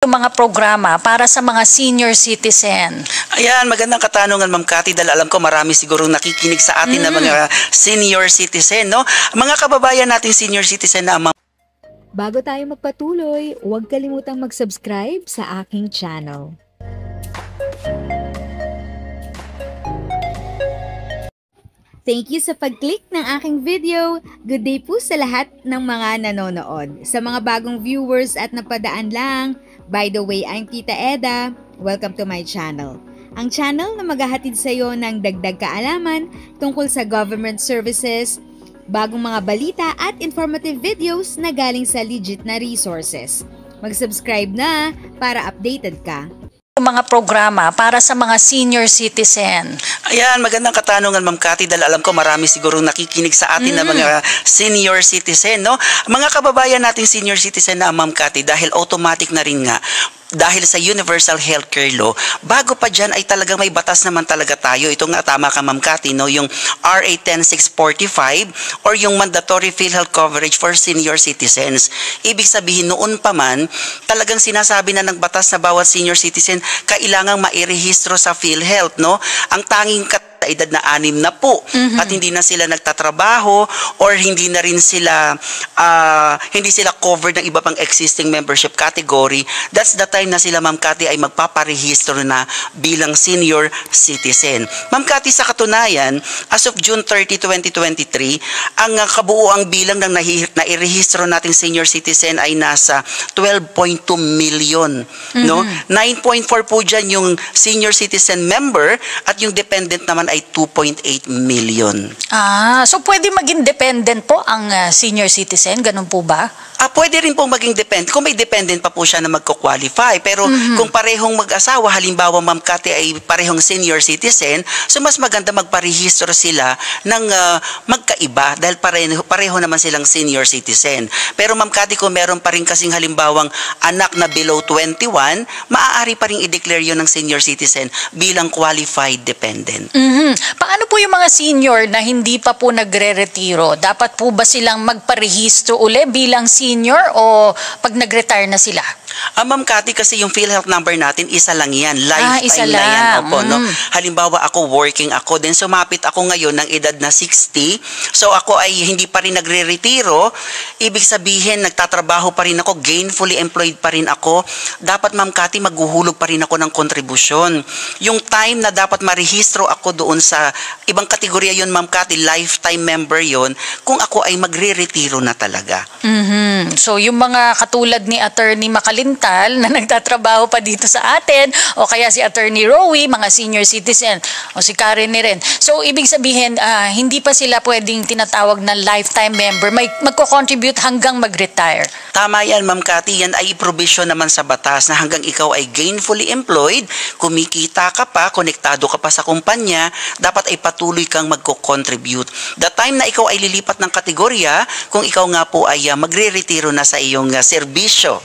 Yung mga programa para sa mga senior citizen? Ayan, magandang katanungan, Ma'am Cathy, dahil alam ko marami siguro nakikinig sa atin na mga senior citizen, no? Mga kababayan nating senior citizen na Bago tayo magpatuloy, huwag kalimutang mag-subscribe sa aking channel. Thank you sa pag-click ng aking video. Good day po sa lahat ng mga nanonood. Sa mga bagong viewers at napadaan lang, by the way, I'm Tita Eda. Welcome to my channel. Ang channel na maghahatid sa iyo ng dagdag kaalaman tungkol sa government services, bagong mga balita at informative videos na galing sa legit na resources. Mag-subscribe na para updated ka. Mga programa para sa mga senior citizen? Ayan, magandang katanungan, Ma'am Cathy, dahil alam ko marami siguro nakikinig sa atin na mga senior citizen, no? Mga kababayan nating senior citizen na, Ma'am Cathy, dahil automatic na rin nga, dahil sa Universal Healthcare Law, bago pa dyan ay talagang may batas naman talaga tayo. Ito nga, tama ka, Ma'am Cathy, no? Yung RA 10645 or yung Mandatory PhilHealth Coverage for Senior Citizens. Ibig sabihin, noon pa man, talagang sinasabi na ng batas na bawat senior citizen kailangang mairehistro sa PhilHealth, no? Ang tanging edad na 6 na po at hindi na sila nagtatrabaho or hindi na rin sila hindi sila covered ng iba pang existing membership category, that's the time na sila, Ma'am Cathy, ay magpaparehistro na bilang senior citizen. Ma'am Cathy, sa katunayan, as of June 30, 2023, ang kabuuang bilang ng nairehistro nating senior citizen ay nasa 12.2 million, no? 9.4 po dyan yung senior citizen member at yung dependent naman ay 2.8 million. So pwede maging dependent po ang senior citizen? Ganun po ba? Pwede rin pong maging dependent. Kung may dependent pa po siya na magko-qualify. Pero kung parehong mag-asawa, halimbawa, Ma'am Cathy, ay parehong senior citizen, so mas maganda magparehistro sila ng magkaiba dahil pareho naman silang senior citizen. Pero, Ma'am Cathy, kung meron pa rin kasing halimbawang anak na below 21, maaari pa rin i-declare yun ng senior citizen bilang qualified dependent. Paano po yung mga senior na hindi pa po nagre-retiro? Dapat po ba silang magparehistro uli bilang senior o pag nag-retire na sila? Ma'am Cathy, kasi yung PhilHealth number natin, isa lang yan. Isa Lifetime na yan. lang. Opo, no? Halimbawa, ako working ako, then sumapit ako ngayon ng edad na 60. So ako ay hindi pa rin nagre-retiro. Ibig sabihin, nagtatrabaho pa rin ako, gainfully employed pa rin ako. Dapat, Ma'am Cathy, maghuhulog pa rin ako ng kontribusyon. Yung time na dapat marehistro ako doon sa ibang kategorya yun, Ma'am Cathy, lifetime member yun, kung ako ay magre-retiro na talaga. So yung mga katulad ni Attorney Makalintal na nagtatrabaho pa dito sa atin, o kaya si Attorney Rowie, mga senior citizen, o si Karen ni rin. So ibig sabihin, hindi pa sila pwedeng tinatawag na lifetime member, magko-contribute hanggang mag-retire. Tama yan, Ma'am Cathy, yan ay provision naman sa batas na hanggang ikaw ay gainfully employed, kumikita ka pa, konektado ka pa sa kumpanya, dapat ay patuloy kang magko-contribute. The time na ikaw ay lilipat ng kategorya, kung ikaw nga po ay magre-retiro na sa iyong serbisyo.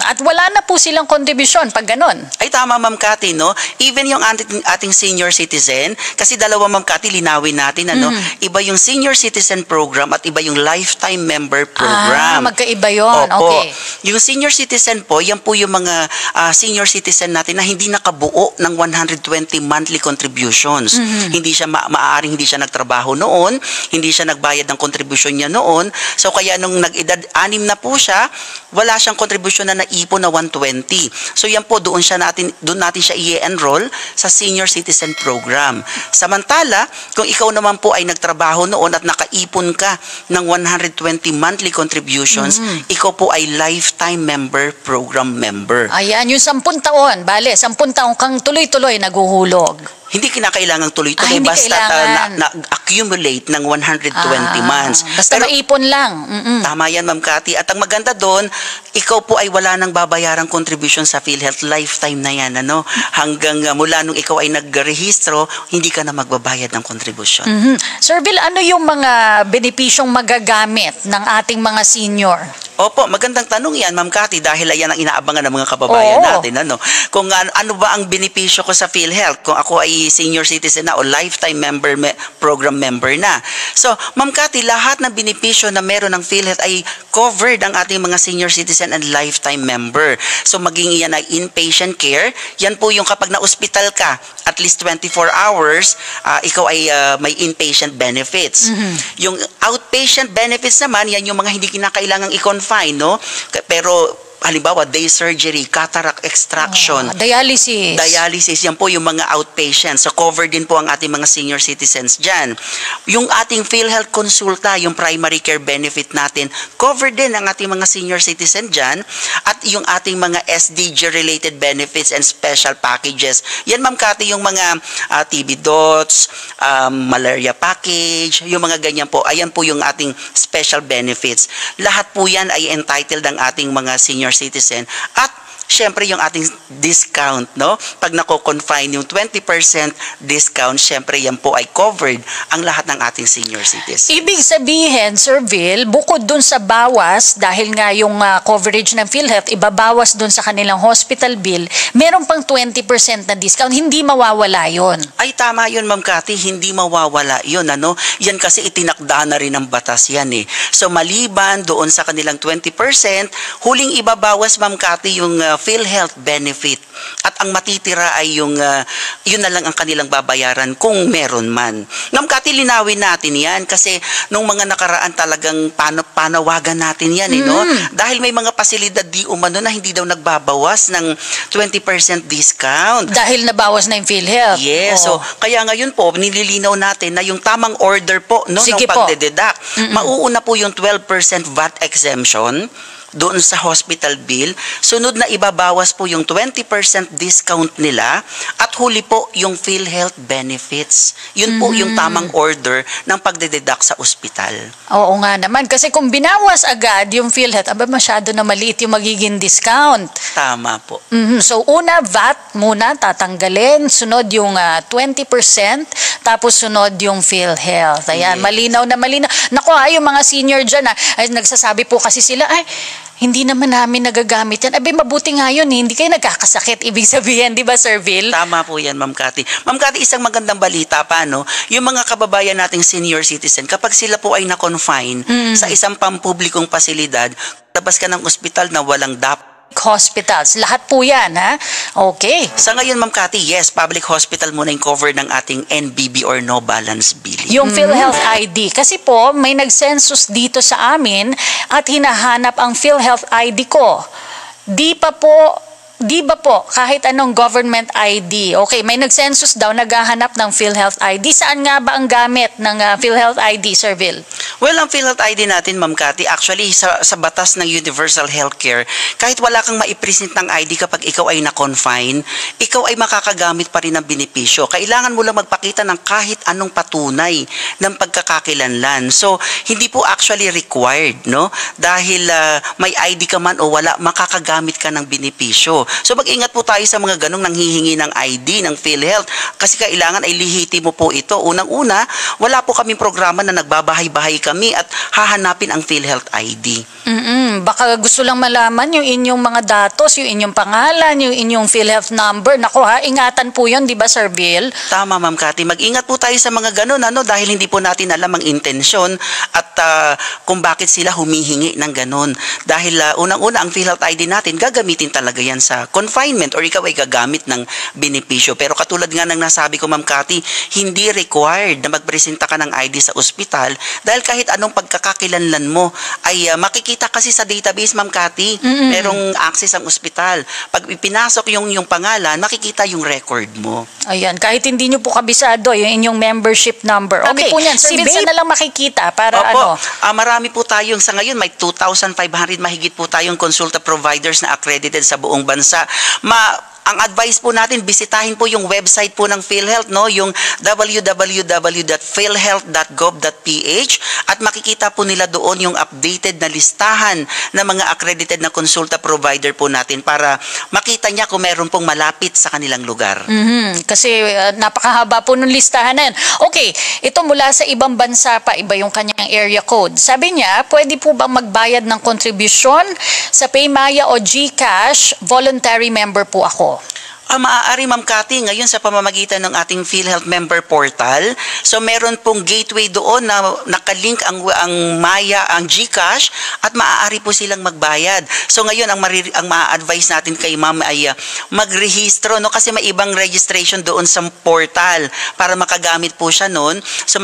At wala na po silang contribution pag ganon. Ay tama, Ma'am Cathy, no? Even yung ating senior citizen, kasi dalawa, Ma'am Cathy, linawin natin, ano? Iba yung senior citizen program at iba yung lifetime member program. Magkaiba yun. Opo. Okay. Yung senior citizen po, yan po yung mga senior citizen natin na hindi nakabuo ng 120 monthly contributions. Hindi siya maaaring hindi siya nagtrabaho noon, hindi siya nagbayad ng contribution niya noon. So kaya nung nag-edad 6 na po siya, wala siyang contribution na naipon na 120. So yan po, doon natin siya i-enroll sa senior citizen program. Samantala, kung ikaw naman po ay nagtrabaho noon at nakaipon ka ng 120 monthly contributions, ikaw po ay lifetime member program member. Ayan, yung 10 taon, 10 taon kang tuloy-tuloy naguhulog. Hindi kinakailangang tuloy-tuloy, hindi basta na-accumulate ng 120 months. Basta maipon lang. Tama yan, Ma'am Cathy. At ang maganda doon, ikaw po ay wala nang babayarang contribution sa PhilHealth. Lifetime na yan, ano? Hanggang mula nung ikaw ay nag-rehistro, hindi ka na magbabayad ng contribution. Sir Bill, ano yung mga benepisyong magagamit ng ating mga senior? Opo, magandang tanong yan, Ma'am Cathy, dahil ayan ang inaabangan ng mga kababayan Oo. natin. Kung ano ba ang benepisyo ko sa PhilHealth kung ako ay senior citizen na o lifetime program member na. So, Ma'am Cathy, lahat ng benepisyo na meron ng PhilHealth ay covered ang ating mga senior citizen and lifetime member. So, maging yan ay inpatient care, yan po yung kapag na-hospital ka, at least 24 hours, ikaw ay may inpatient benefits. Yung outpatient benefits naman, yan yung mga hindi kinakailangang i-confine, no? Pero halimbawa, day surgery, cataract extraction, Dialysis. dialysis, yan po yung mga outpatient. So, covered din po ang ating mga senior citizens dyan. Yung ating PhilHealth Consulta, yung primary care benefit natin, covered din ang ating mga senior citizen dyan. At yung ating mga SDG-related benefits and special packages, yan, Ma'am Cathy, yung mga TB dots, malaria package, yung mga ganyan po, ayan po yung ating special benefits. Lahat po yan ay entitled ang ating mga senior citizen at syempre yung ating discount, no? Pag nako-confine yung 20% discount, syempre yan po ay covered ang lahat ng ating senior citizens. Ibig sabihin, Sir Vil, bukod dun sa bawas, dahil nga yung coverage ng PhilHealth, ibabawas dun sa kanilang hospital bill, meron pang 20% na discount, hindi mawawala yon. Ay, tama yun, Ma'am Cathy, hindi mawawala yun, Yan kasi itinakda na rin ng batas yan, eh. So, maliban doon sa kanilang 20%, huling ibabawas, Ma'am Cathy, yung PhilHealth benefit. At ang matitira ay yung, yun na lang ang kanilang babayaran kung meron man. Ma'am Cathy, linawin natin yan kasi nung mga nakaraan talagang panawagan natin yan, no? Dahil may mga pasilidad di umano na hindi daw nagbabawas ng 20% discount. Dahil nabawas na yung PhilHealth. Yes, so kaya ngayon po, nililinaw natin na yung tamang order po, no, ng Sige po. pagdededuct. Mauuna po yung 12% VAT exemption doon sa hospital bill, sunod na ibabawas po yung 20% discount nila at huli po yung PhilHealth benefits. Yun po yung tamang order ng pagdededuct sa ospital. Oo nga naman. Kasi kung binawas agad yung PhilHealth, masyado na maliit yung magiging discount. Tama po. So, una, VAT muna, tatanggalin. Sunod yung 20%, tapos sunod yung PhilHealth. Ayan, Yes. malinaw na malinaw. Naku, yung mga senior dyan, ay, nagsasabi po kasi sila, ay, hindi naman namin nagagamit yan. Mabuti nga yun, hindi kayo nagkakasakit. Ibig sabihin, di ba, Sir Vil? Tama po yan, Ma'am Cathy. Ma'am Cathy, isang magandang balita pa, no? Yung mga kababayan nating senior citizen, kapag sila po ay na-confine sa isang pampublikong pasilidad, labas ka ng ospital na walang Hospitals. Lahat po yan, ha? Okay. Sa ngayon, Ma'am Cathy, yes, public hospital muna yung cover ng ating NBB or no balance billing. Yung PhilHealth ID. Kasi po, may nag-census dito sa amin at hinahanap ang PhilHealth ID ko. Di ba po, kahit anong government ID. Okay, may nag-census daw, naghahanap ng PhilHealth ID. Saan nga ba ang gamit ng PhilHealth ID, Sir Vil? Well, ang PhilHealth ID natin, Ma'am Cathy, actually sa batas ng Universal Healthcare, kahit wala kang maipresent ng ID kapag ikaw ay na-confine, ikaw ay makakagamit pa rin ng benepisyo. Kailangan mo lang magpakita ng kahit anong patunay ng pagkakakilanlan. So, hindi po actually required, no? Dahil may ID ka man o wala, makakagamit ka ng benepisyo. So, mag-ingat po tayo sa mga ganong nanghihingi ng ID ng PhilHealth kasi kailangan ay lihiti mo po ito. Unang-una, wala po kaming programa na nagbabahay-bahay kami at hahanapin ang PhilHealth ID. Baka gusto lang malaman yung inyong mga datos, yung inyong pangalan, yung inyong PhilHealth number. Nako ingatan po yun, di ba, Sir Vil? Tama, Ma'am Cathy. Mag-ingat po tayo sa mga ganon, dahil hindi po natin alam ang intensyon at kung bakit sila humihingi ng ganon. Dahil unang-una, ang PhilHealth ID natin, gagamitin talaga yan sa confinement or ikaw ay gagamit ng benepisyo. Pero katulad nga ng nasabi ko, Ma'am Cathy, hindi required na magpresenta ka ng ID sa ospital dahil kahit anong pagkakakilanlan mo ay makikita kasi sa database, Ma'am Cathy, merong access ang ospital. Pag ipinasok yung pangalan, makikita yung record mo. Ayan, kahit hindi nyo po kabisado yung inyong membership number. Okay, po yan. Sir Vil, saan na lang makikita para Opo, marami po tayong sa ngayon, may 2,500 mahigit po tayong consulta providers na accredited sa buong bansa. ang advice po natin, bisitahin po yung website po ng PhilHealth, no? Yung www.philhealth.gov.ph, at makikita po nila doon yung updated na listahan ng mga accredited na konsulta provider po natin para makita niya kung meron pong malapit sa kanilang lugar. Kasi napakahaba po nung listahan na yan. Okay, ito mula sa ibang bansa pa, iba yung kanyang area code. Sabi niya, pwede po bang magbayad ng kontribusyon sa Paymaya o GCash? Voluntary member po ako. Maaari, Ma'am Cathy, ngayon sa pamamagitan ng ating PhilHealth member portal. So meron pong gateway doon na nakalink ang Maya, ang GCash, at maaari po silang magbayad. So ngayon ang ma-advise natin kay Ma'am ay magrehistro, no, kasi may ibang registration doon sa portal para makagamit po siya noon. So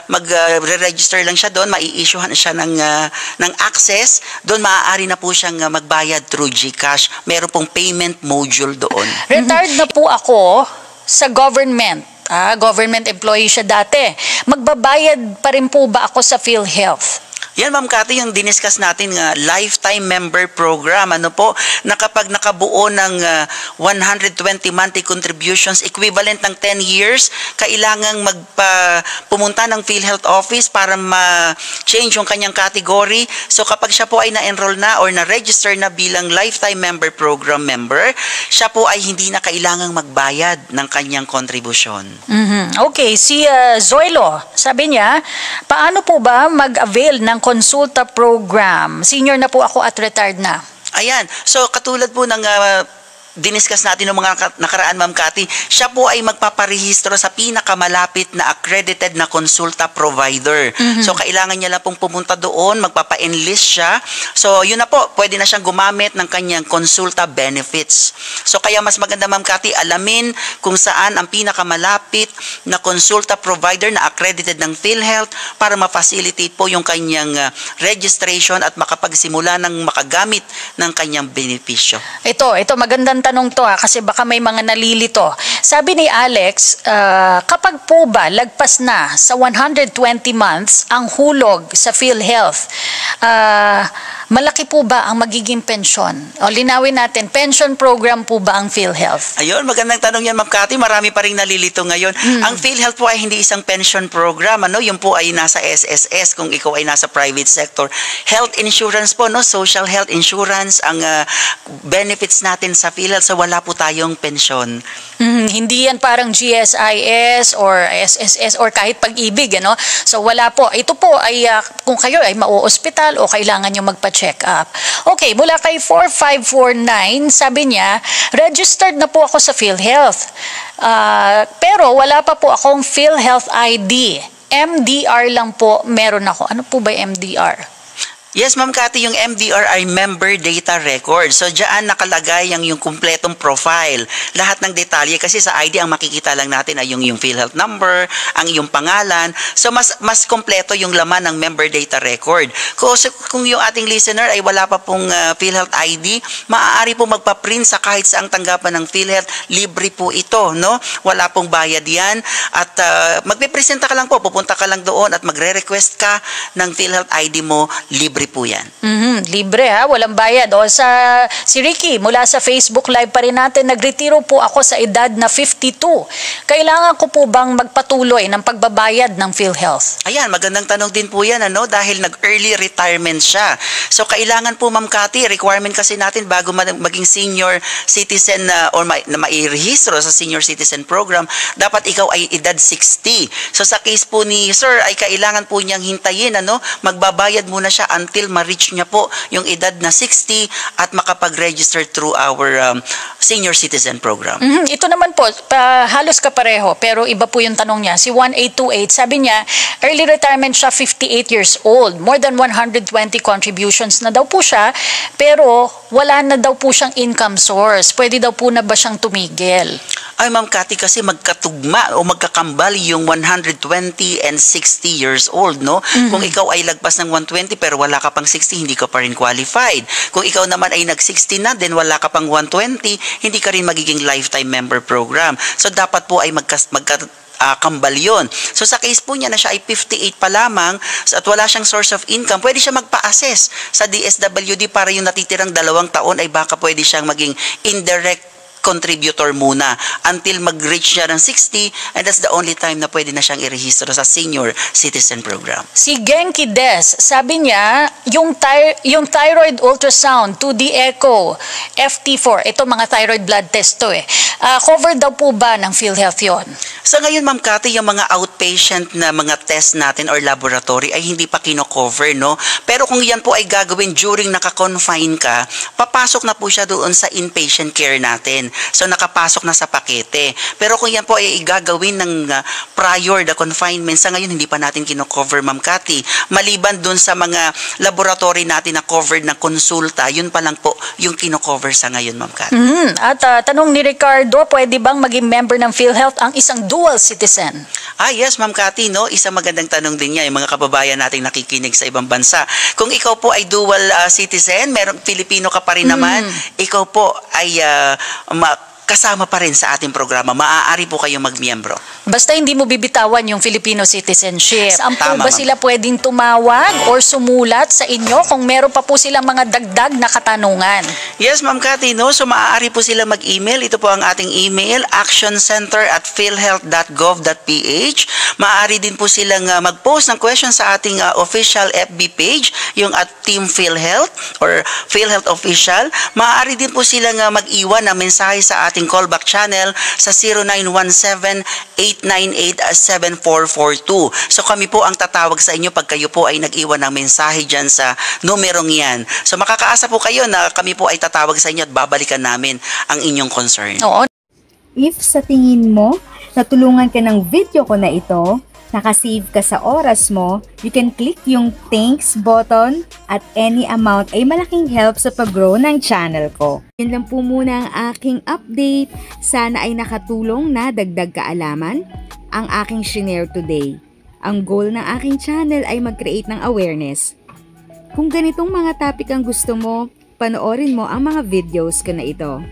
mag-register lang siya doon, mai-issuehan siya ng access. Doon maaari na po siyang magbayad through GCash. Meron pong payment module doon. Retired na po ako sa government. Government employee siya dati. Magbabayad pa rin po ba ako sa PhilHealth? Yan, Ma'am Cathy, yung diniscuss natin nga lifetime member program, ano po, na kapag nakabuo ng 120 monthly contributions equivalent ng 10 years, kailangang pumunta ng PhilHealth office para ma-change yung kanyang category. So kapag siya po ay na-enroll na or na-register na bilang lifetime member program member, siya po ay hindi na kailangang magbayad ng kanyang kontribusyon. Okay, si Zoilo, sabi niya, paano po ba mag-avail ng konsulta program? Senior na po ako at retired na. Ayan. So, katulad po ng diniscuss natin ng mga nakaraan, Ma'am Cathy, siya po ay magpaparehistro sa pinakamalapit na accredited na konsulta provider. So, kailangan niya lang pong pumunta doon, magpapa-enlist siya. So, yun na po, pwede na siyang gumamit ng kanyang konsulta benefits. So, kaya mas maganda, Ma'am Cathy, alamin kung saan ang pinakamalapit na konsulta provider na accredited ng PhilHealth para ma-facilitate po yung kanyang registration at makapagsimula ng makagamit ng kanyang benepisyo. Ito magandang tanong to kasi baka may mga nalilito. Sabi ni Alex, kapag po ba lagpas na sa 120 months ang hulog sa PhilHealth, malaki po ba ang magiging pensyon? O linawin natin, pension program po ba ang PhilHealth? Ayun, magandang tanong yan, Ma'am Cathy. Marami pa rin nalilito ngayon. Ang PhilHealth po ay hindi isang pension program. Yung po ay nasa SSS kung ikaw ay nasa private sector. Health insurance po, no? Social health insurance ang benefits natin sa PhilHealth. So wala po tayong pensyon. Hindi yan parang GSIS or SSS or kahit pag-ibig, ano? So wala po. Ito po ay kung kayo ay mau-ospital o kailangan nyo magpa-check up. Okay, mula kay 4549, sabi niya, registered na po ako sa PhilHealth. Pero wala pa po akong PhilHealth ID. MDR lang po meron ako. Ano po ba yung MDR? Yes, Ma'am Cathy, yung MDR ay Member Data Record. So, diyan nakalagay yung kumpletong profile. Lahat ng detalye kasi sa ID ang makikita lang natin ay yung PhilHealth number, ang iyong pangalan. So, mas kompleto yung laman ng Member Data Record. Kung yung ating listener ay wala pa pong PhilHealth ID, maaari po magpa-print sa kahit saang tanggapan ng PhilHealth. Libre po ito, no? Wala pong bayad yan. At magpipresenta ka lang po, pupunta ka lang doon at magre-request ka ng PhilHealth ID mo, libre po yan. Libre walang bayad. O si Ricky, mula sa Facebook Live pa rin natin, nagretiro po ako sa edad na 52. Kailangan ko po bang magpatuloy ng pagbabayad ng PhilHealth? Ayan, magandang tanong din po yan, dahil nag-early retirement siya. So, kailangan po, Ma'am Cathy, requirement kasi natin bago maging senior citizen or mairehistro sa senior citizen program, dapat ikaw ay edad 60. So, sa case po ni Sir, ay kailangan po niyang hintayin, magbabayad muna siya until ma-reach niya po yung edad na 60 at makapag-register through our senior citizen program. Ito naman po, halos kapareho, pero iba po yung tanong niya. Si 1828, sabi niya, early retirement siya, 58 years old. More than 120 contributions na daw po siya, pero wala na daw po siyang income source. Pwede daw po na ba siyang tumigil? Ay, Ma'am Cathy, kasi magkatugma o magkakambal yung 120 and 60 years old, no? Kung ikaw ay lagpas ng 120 pero wala ka pang 60, hindi ka pa rin qualified. Kung ikaw naman ay nag-60 na, then wala ka pang 120, hindi ka rin magiging lifetime member program. So, dapat po ay kambal yun. So sa case po niya na siya ay 58 pa lamang at wala siyang source of income, pwede siya magpa-assess sa DSWD para yung natitirang 2 taon ay baka pwede siyang maging indirect contributor muna until mag-reach siya ng 60, and that's the only time na pwede na siyang irehistro sa senior citizen program. Si Genki Des, sabi niya, yung thyroid ultrasound, 2D echo, FT4, ito mga thyroid blood test to cover daw po ba ng PhilHealth yon? Sa ngayon, Ma'am Cathy, yung mga outpatient na mga test natin or laboratory ay hindi pa kino-cover, no? Pero kung yan po ay gagawin during naka-confine ka, papasok na po siya doon sa inpatient care natin. So, nakapasok na sa pakete. Pero kung yan po ay gagawin ng prior the confinement, sa ngayon hindi pa natin kino-cover, Ma'am Cathy. Maliban doon sa mga laboratory natin na covered na konsulta, yun pa lang po yung kino-cover sa ngayon, Ma'am Cathy. At tanong ni Ricardo, pwede bang maging member ng PhilHealth ang isang dual citizen? Yes, Ma'am Cathy, no? Isang magandang tanong din niya, yung mga kababayan nating nakikinig sa ibang bansa. Kung ikaw po ay dual citizen, merong Pilipino ka pa rin naman, ikaw po ay kasama pa rin sa ating programa. Maaari po kayong magmiyembro. Basta hindi mo bibitawan yung Filipino citizenship. Saan po Tama, ba sila pwedeng tumawag or sumulat sa inyo kung meron pa po silang mga dagdag na katanungan? Yes, Ma'am Cathy, no? So maaari po sila mag-email. Ito po ang ating email, actioncenter@philhealth.gov.ph. Maaari din po silang mag-post ng question sa ating official FB page, yung at Team PhilHealth or PhilHealth Official. Maaari din po silang mag-iwan ng mensahe sa ating callback channel sa 0917-898-7442. So kami po ang tatawag sa inyo pag kayo po ay nag-iwan ng mensahe dyan sa numerong yan. So makakaasa po kayo na kami po ay tatawag sa inyo at babalikan namin ang inyong concern. Oo. If sa tingin mo, natulungan ka ng video ko na ito, nakasave ka sa oras mo, you can click yung thanks button at any amount ay malaking help sa pag-grow ng channel ko. Yun lang po muna ang aking update. Sana ay nakatulong na dagdag kaalaman ang aking shinare today. Ang goal ng aking channel ay mag-create ng awareness. Kung ganitong mga topic ang gusto mo, panoorin mo ang mga videos ko na ito.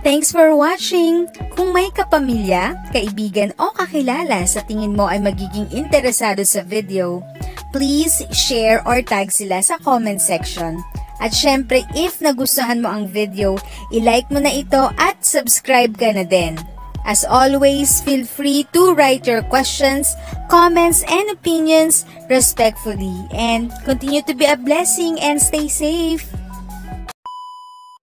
Thanks for watching! Kung may kapamilya, kaibigan o kakilala sa tingin mo ay magiging interesado sa video, please share or tag sila sa comment section. At syempre, if nagustuhan mo ang video, i-like mo na ito at subscribe ka na din. As always, feel free to write your questions, comments, and opinions respectfully. And continue to be a blessing and stay safe!